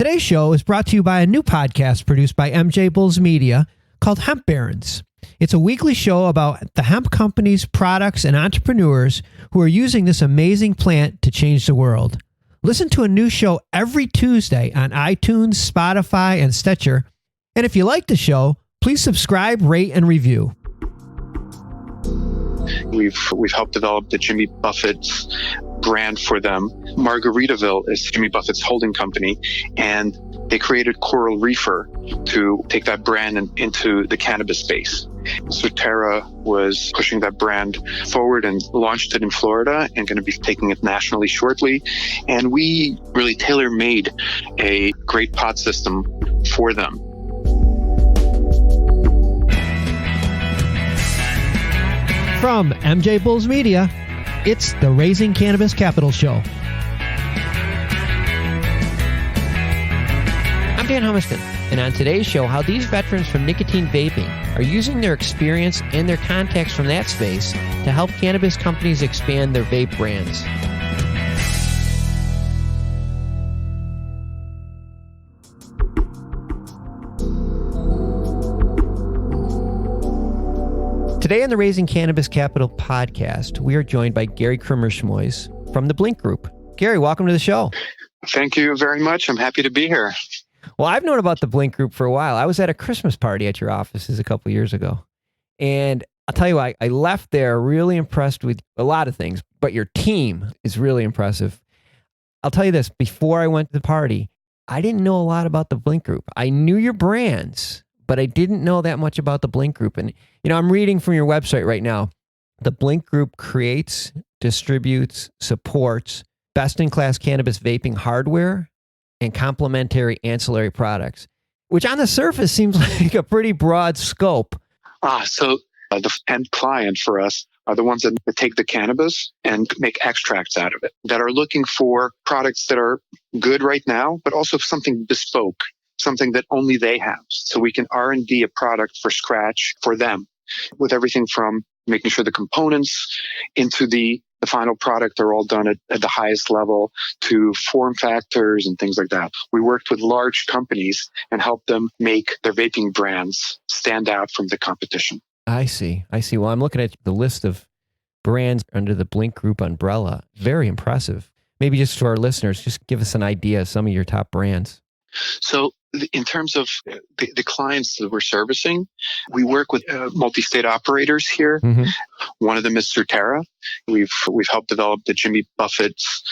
Today's show is brought to you by a new podcast produced by MJBulls Media called Hemp Barons. It's a weekly show about the hemp companies, products, and entrepreneurs who are using this amazing plant to change the world. Listen to a new show every Tuesday on iTunes, Spotify, and Stitcher. And if you like the show, please subscribe, rate, and review. We've helped develop the Jimmy Buffett's brand for them. Margaritaville is Jimmy Buffett's holding company, and they created Coral Reefer to take that brand into the cannabis space. Surterra was pushing that brand forward and launched it in Florida and going to be taking it nationally shortly. And we really tailor-made a great pod system for them. From MJBulls Media, it's the Raising Cannabis Capital Show. I'm Dan Humiston, and on today's show, how these veterans from nicotine vaping are using their experience and their contacts from that space to help cannabis companies expand their vape brands. Today on the Raising Cannabis Capital podcast, we are joined by Gary Krimershmoys from the Blinc Group. Gary, welcome to the show. Thank you very much. I'm happy to be here. Well, I've known about the Blinc Group for a while. I was at a Christmas party at your offices a couple years ago. And I'll tell you what, I left there really impressed with a lot of things, but your team is really impressive. I'll tell you this, before I went to the party, I didn't know a lot about the Blinc Group. I knew your brands, but I didn't know that much about the Blinc Group. And, you know, I'm reading from your website right now. The Blinc Group creates, distributes, supports best-in-class cannabis vaping hardware and complementary ancillary products, which on the surface seems like a pretty broad scope. So the end client for us are the ones that take the cannabis and make extracts out of it, that are looking for products that are good right now, but also something bespoke, something that only they have. So we can R&D a product for scratch for them, with everything from making sure the components into the final product are all done at the highest level, to form factors and things like that. We worked with large companies and helped them make their vaping brands stand out from the competition. I see. Well, I'm looking at the list of brands under the Blinc Group umbrella. Very impressive. Maybe just for our listeners, just give us an idea of some of your top brands. So in terms of the clients that we're servicing, we work with multi-state operators here. Mm-hmm. One of them is Surterra. We've helped develop the Jimmy Buffett's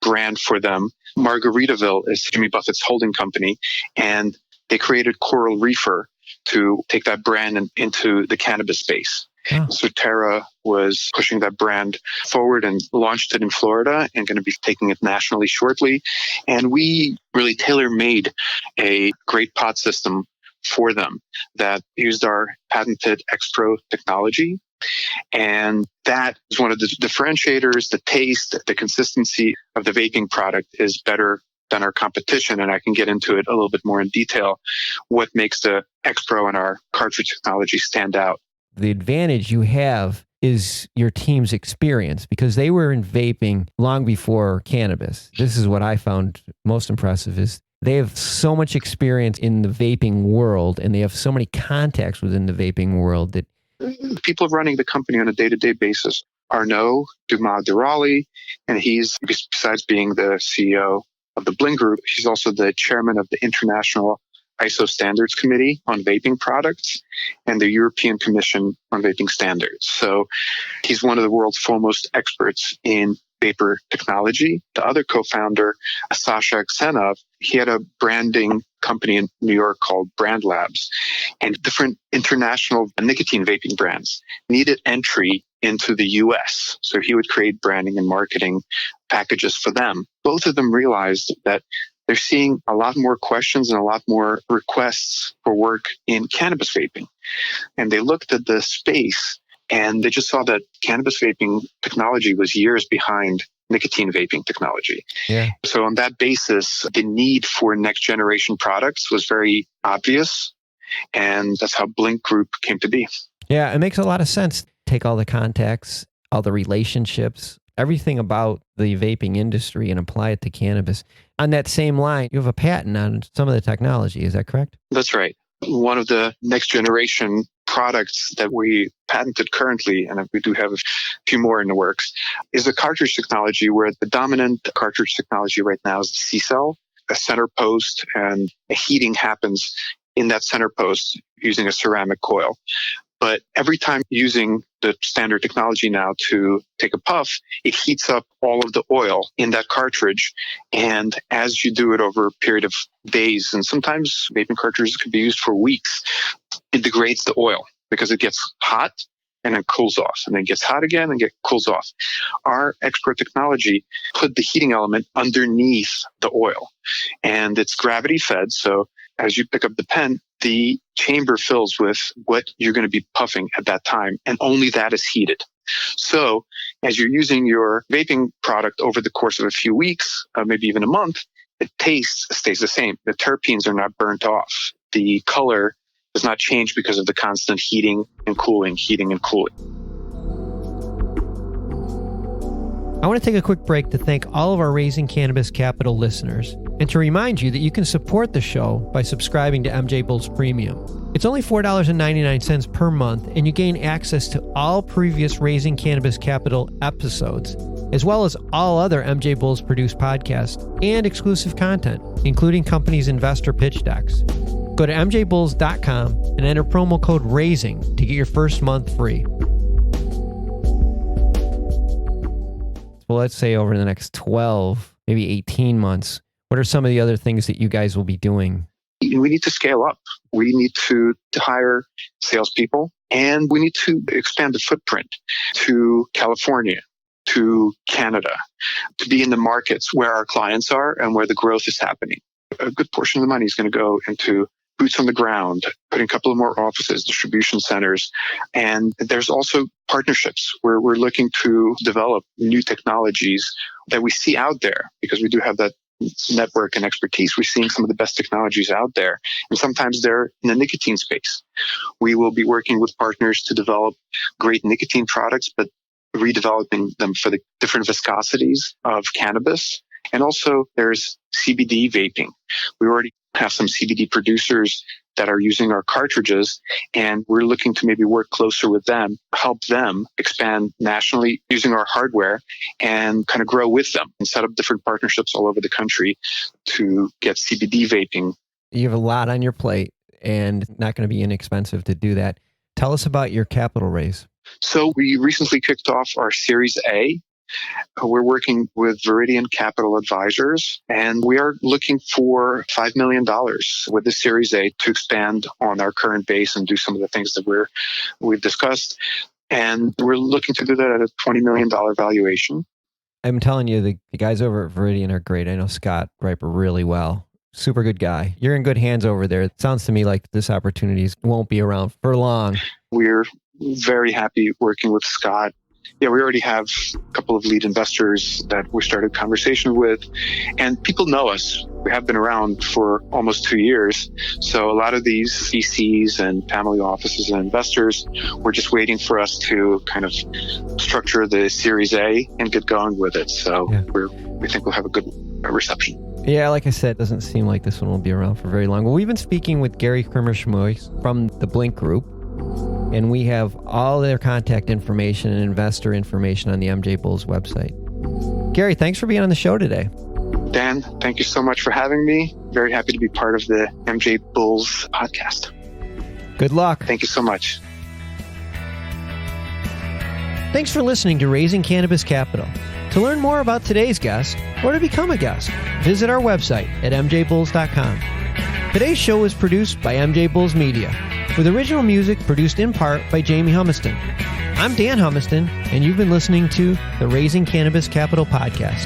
brand for them. Margaritaville is Jimmy Buffett's holding company, and they created Coral Reefer to take that brand into the cannabis space. Oh. Surterra was pushing that brand forward and launched it in Florida and going to be taking it nationally shortly. And we really tailor-made a great pod system for them that used our patented X-Pro technology. And that is one of the differentiators. The taste, the consistency of the vaping product is better than our competition. And I can get into it a little bit more in detail, what makes the X-Pro and our cartridge technology stand out. The advantage you have is your team's experience, because they were in vaping long before cannabis. This is what I found most impressive, is they have so much experience in the vaping world, and they have so many contacts within the vaping world that the people running the company on a day-to-day basis. Arnaud Dumas-Durali, and he's, besides being the CEO of the Blinc Group, he's also the chairman of the International ISO Standards Committee on Vaping Products and the European Commission on Vaping Standards. So he's one of the world's foremost experts in vapor technology. The other co-founder, Sasha Aksenov, he had a branding company in New York called Brand Labs, and different international nicotine vaping brands needed entry into the US. So he would create branding and marketing packages for them. Both of them realized that they're seeing a lot more questions and a lot more requests for work in cannabis vaping. And they looked at the space and they just saw that cannabis vaping technology was years behind nicotine vaping technology. Yeah. So on that basis, the need for next generation products was very obvious. And that's how Blinc Group came to be. Yeah, it makes a lot of sense. Take all the contacts, all the relationships, everything about the vaping industry and apply it to cannabis. On that same line, you have a patent on some of the technology. Is that correct? That's right. One of the next generation products that we patented currently, and we do have a few more in the works, is a cartridge technology where the dominant cartridge technology right now is the C-cell, a center post, and a heating happens in that center post using a ceramic coil. But every time using the standard technology now to take a puff, it heats up all of the oil in that cartridge. And as you do it over a period of days, and sometimes vaping cartridges can be used for weeks, it degrades the oil because it gets hot and then cools off, and then gets hot again and cools off. Our expert technology put the heating element underneath the oil, and it's gravity fed. So as you pick up the pen, the chamber fills with what you're going to be puffing at that time, and only that is heated. So as you're using your vaping product over the course of a few weeks, maybe even a month, the taste stays the same. The terpenes are not burnt off. The color does not change because of the constant heating and cooling, heating and cooling. I want to take a quick break to thank all of our Raising Cannabis Capital listeners and to remind you that you can support the show by subscribing to MJBulls Premium. It's only $4.99 per month, and you gain access to all previous Raising Cannabis Capital episodes, as well as all other MJBulls produced podcasts and exclusive content, including companies' investor pitch decks. Go to MJBulls.com and enter promo code RAISING to get your first month free. Well, let's say over the next 12, maybe 18 months, what are some of the other things that you guys will be doing? We need to scale up. We need to hire salespeople, and we need to expand the footprint to California, to Canada, to be in the markets where our clients are and where the growth is happening. A good portion of the money is going to go into boots on the ground, putting a couple of more offices, distribution centers. And there's also partnerships where we're looking to develop new technologies that we see out there, because we do have that network and expertise. We're seeing some of the best technologies out there, and sometimes they're in the nicotine space. We will be working with partners to develop great nicotine products, but redeveloping them for the different viscosities of cannabis. And also there's CBD vaping. We already have some CBD producers that are using our cartridges, and we're looking to maybe work closer with them, help them expand nationally using our hardware, and kind of grow with them and set up different partnerships all over the country to get CBD vaping. You have a lot on your plate, and not going to be inexpensive to do that. Tell us about your capital raise. So we recently kicked off our Series A. We're working with Viridian Capital Advisors, and we are looking for $5 million with the Series A to expand on our current base and do some of the things that we've discussed. And we're looking to do that at a $20 million valuation. I'm telling you, the guys over at Viridian are great. I know Scott Riper really well. Super good guy. You're in good hands over there. It sounds to me like this opportunity won't be around for long. We're very happy working with Scott. Yeah, we already have a couple of lead investors that we started conversation with, and people know us. We have been around for almost 2 years. So a lot of these VCs and family offices and investors were just waiting for us to kind of structure the Series A and get going with it. So yeah, we think we'll have a good reception. Yeah, like I said, it doesn't seem like this one will be around for very long. Well, we've been speaking with Gary Krimershmoys from the Blinc Group, and we have all their contact information and investor information on the MJBulls website. Gary, thanks for being on the show today. Dan, thank you so much for having me. Very happy to be part of the MJBulls podcast. Good luck. Thank you so much. Thanks for listening to Raising Cannabis Capital. To learn more about today's guest or to become a guest, visit our website at MJBulls.com. Today's show is produced by MJBulls Media, with original music produced in part by Jamie Humiston. I'm Dan Humiston, and you've been listening to the Raising Cannabis Capital Podcast.